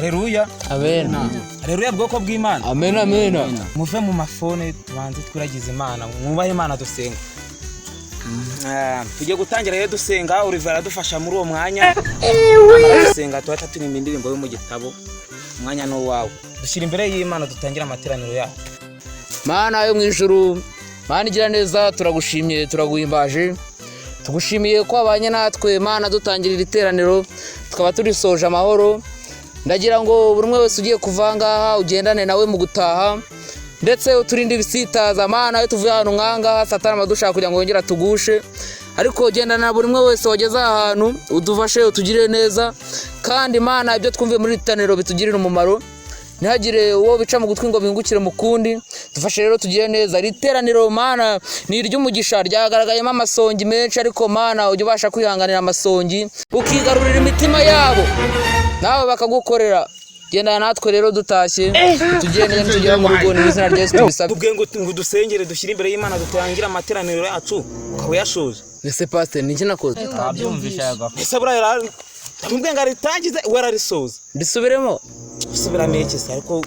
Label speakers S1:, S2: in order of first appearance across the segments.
S1: Haleluya.
S2: Amen.
S1: Haleluya bwoko bw'Imana.
S2: Amen amen.
S1: Muve mu mafone tubanze twiragize Imana. Mwubahe Imana dusenga. Tujye gutangira rero dusenga Oliver adufasha muri uwo mwanya. Dusenga tuhata turimba indirimbo yo mu gitabo. Umwanya no wawe. Dushyira imbere y'Imana dutangira amateraniro yacu.
S2: Mana yo mwijuru, Mana igira neza turagushimye turaguhimbaje. Tugushimiye ko abanye natwe Mana dutangira iteraniro tukaba turisoje amahoro. Ndagira ngo buri umwe wese ugiye kuvanga ugendane nawe mu gutaha ndetse uturinde ibisitaza Mana yo tuvuye hano nkanga Satani amadushaka kugira ngo yongera tugushe ariko ugendana na buri umwe wese wageze ahantu udufashe utugirire neza kandi Mana ibyo twumviye muri iteraniro bitugirira umumaro ntihagire uwo bica mu gutwi ngo bingukire mu kundi dufashe rero tugire neza riteraniro Mana ni iry'umugisha ryagaragayemo amasongi menshi ariko Mana ujye ubasha kwihanganira amasongi ukigarurira imitima yabo nawe bakagukorera genda natwe rero dutashye tugende tugera mu rugo ni izina rya Yesu tubisabye
S1: tubwe ngo dusengere dushyire imbere y'Imana dutangira amateraniro yacu ukaba yashoje
S2: ese pastor ni kinakoze
S3: abyumvishaga
S1: ese buraya tubwe ngo ritangize wera risoza
S2: bisubiremo
S1: usubiramo iki se ariko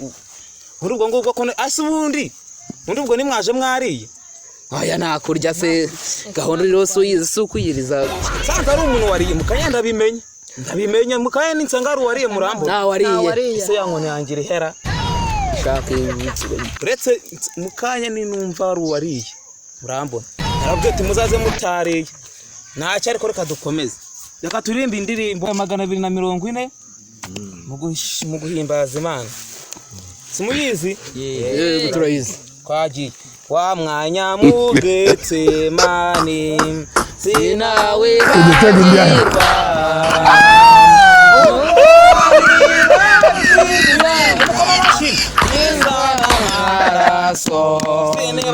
S1: muri ubwo ngubwo ko asubundi muri ubwo nimwaje mwariye
S2: aya nakurya se gahunda rero so yize sukuyiriza
S1: sanza ari umuntu wariye mukanyanda ndabimenye mukanye n'insanga wariye murambo
S2: na wariye
S1: ese yankone yangira ihera
S2: shaka ibitsiro
S1: uretse mukanye ni numva wariye murambo narabwe ati muzaze mutariye ntacyo ariko reka dukomeze reka turimba indirimbo 240 mu guhimbaza Imana simuyizi
S2: yego turayizi
S1: kwagiye wa mwanya mugetse mani sinawe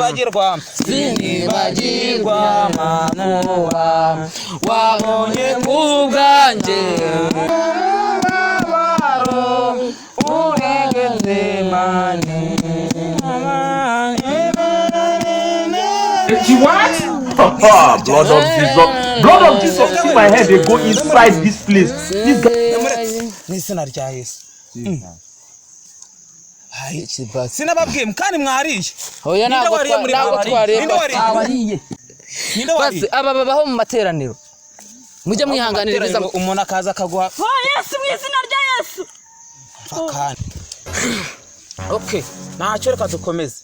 S1: bagirwa sinibagirwa mamuba wabonye kubwanjye
S3: Blood of Jesus in my head, they go inside this place. This guy.
S1: Nisina rya Yesu. Sinababwiye mukani mwariye.
S2: Oya ntabwo twariye.
S1: Ninde wariye?
S2: Aba babaho mu materaniro. Mujye mwihanganiriza
S1: umuntu akaza akagwa.
S4: Yesu mu izina rya Yesu.
S1: Fakani. Okay, ntacyo reka dukomeze.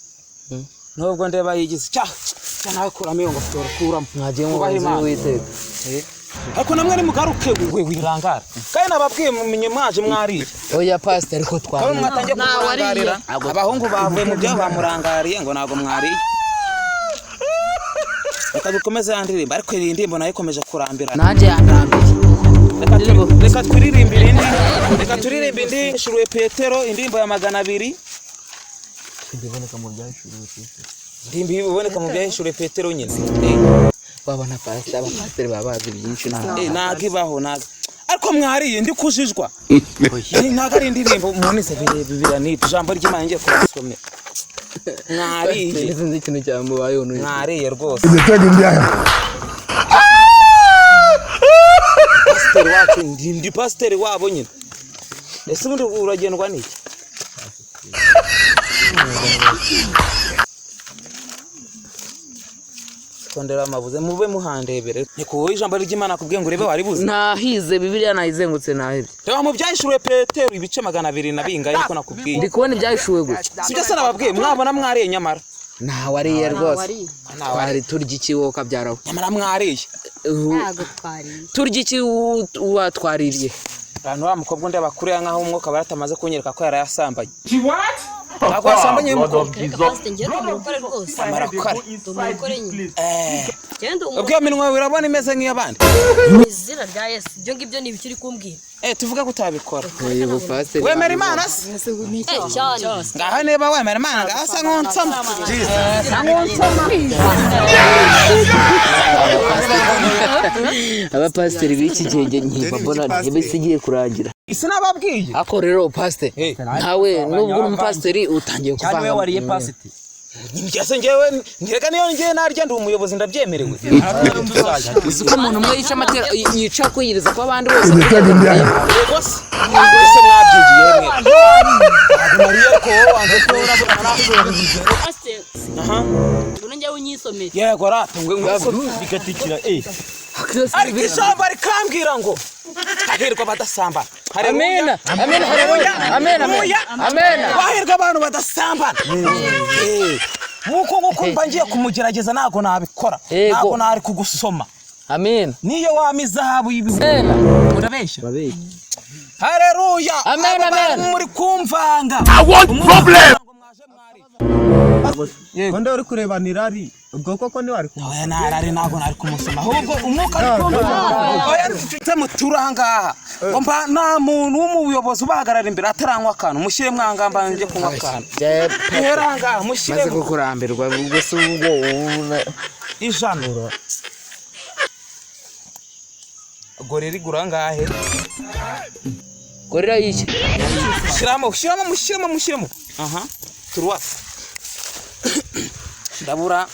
S1: Nubwo ndeba yigize nawe kuramo iyo ngofero kuramo
S2: mwagiye mu bazi witeka
S1: ariko namwe ari mugaruke we wirangara kandi nababwiye mumenye mwaje mwariye
S2: oya pastor ariko twari
S1: mwatangiye kurangarira abahungu bavuye mu byo bamurangariye ngo nago mwariye reka dukomeze yandirimba ariko iyi ndimbo nayo ikomeje kurambira
S2: nanjye yandarambiye
S1: reka turirimbe indi shuruwe Petero indimbo ya 200
S2: ndiboneka mu byashuruwe
S1: ndimbi biboneka mu byashuruwe Petero nyine
S2: babana pastor abapastor babazi byinshi
S1: nagibaho ariko mwariye ndi kujijwa ntago ari indirimbo munise bibira ni ijambo ry'Imana ngiye kurasome mwariye
S2: sinzi ikintu cyamubayeho n'uyu
S1: mwariye rwose pastor wacu ndi pastor wabo nyine ese ubundi uragendwa n'iki kondera amabuze mube muhandebere niko ijambo ry'Imana kubwiye ngo rebe waribuze
S2: nahize Bibiliya nayizengutse nahebe
S1: reba mu byayishuruwe Petero ibice 200 nabingaye niko nakubwiye
S2: ndi kubona ibyayishuwe gutya
S1: sibyo se nababwiye mwabona mwariye nyamara
S2: nta wariye rwose twari turya iki wowe kabyaraho
S1: nyamara mwariye
S4: ntago twariye
S2: turya iki watwaririye
S1: abantu wa mukobwa ndeba kuri nkaho umwuka baratamaze kunyereka ko yarayasambanye
S3: What?
S1: ntabwo yasambanye ubwo minwa wirabona imeze nk'iyabandi
S4: izina rya Yesu ibyo ngibyo ni ibikiri kumbwira
S1: tuvuga ko utabikora
S2: yego pastor
S1: wemera Imana se
S4: cyane
S1: ngaho niba wemera Imana ngasa nkonsama
S2: aba pastor b'iki gihe nkiba mbona ntibisigiye kurangira
S1: isi nababwiye
S2: ako rero pastor nawe nubwo umupastor utangiye kuvanga
S3: wariye pastor
S1: Ngeze ngewe ngereka niyo ngiye narya ndi umuyobozi ndabyemerewe.
S2: Uzi ko umuntu umwe yica kwiyiriza kwa abandi bose.
S1: Bose mwabyigiye mwe. Mariye ko wanze ko
S4: aha ubu njye unyisomeye
S1: yego rata ngwe
S3: bigatikira
S1: ariko isamba rikambwira ngo hahirwa badasamba.
S2: Amena amena amena amena
S1: bahirwa abantu badasambana. Nkuko mba ngiye kumugerageza ntago nabikora, ntago nari kugusoma.
S2: Amen.
S1: Niyo wamizahabu y'ibihumbi urabeshya. Haleluya.
S2: Amen amen.
S1: Muri kumvanga.
S3: I want problem.
S5: Konde uri kureba nirari ubwo koko ni wari
S1: oya narari ntago nari kumusoma ahubwo umwuka arikumva oya mfite muturanga mba nta muntu w'umuyobozi ubahagarara imbere ataranywa akantu mushyire mwangamba nje kunywa akantu heranga mushyire
S2: maze kukurambirwa ubwo se ubwo
S1: ijanuro goreri gurangahe
S2: gorira yiki
S1: mushyiramo aha turwa ndabura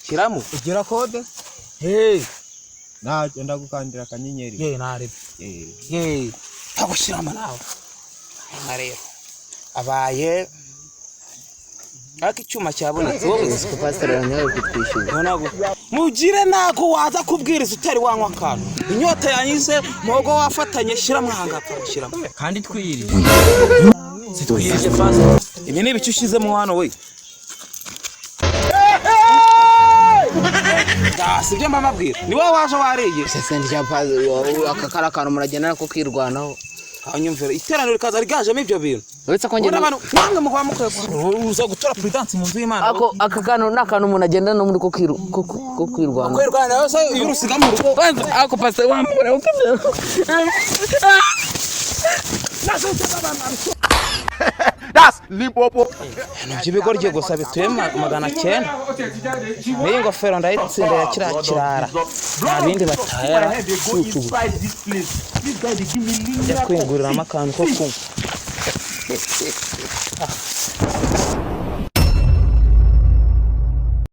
S1: shiramo
S5: ugira kode na enda gukandira kanyenyeri
S1: narebe tagushiramo nawe rero abaye ariko icyuma cyabonetse wowe
S2: ko pastor yanyawe kutwishyura
S1: nago mugire nako waza kubwiriza utari wanywa akantu inyota yanyize muhogo wafatanye shiramo hangapfa gushiramo
S5: kandi twirije
S1: zitwirije pastor ibi ni ibicu ushizemo hano we sibyo mbabwira ni wowe waje wariye
S2: sese ndya akakara kantu muragenda nako kwirwanaho
S1: hanyumvira iteraniro rikaza rigajemo ibyo bintu
S2: uretse ko ngenda
S1: namwe mugwa mukwe uza gutora prudence mu nzu y'Imana
S2: aka kantu nakantu umuntu agenda no muri ko kwirwana
S1: kwirwana yose iyo rusiga mu rugo
S2: ako pastor wambura
S3: That's Limpopo.
S1: Ibigorye gusa bituye 900 niyo ngofero ndayitsinda ya kirara nabindi bataya yakwingurira amakantu ko kumva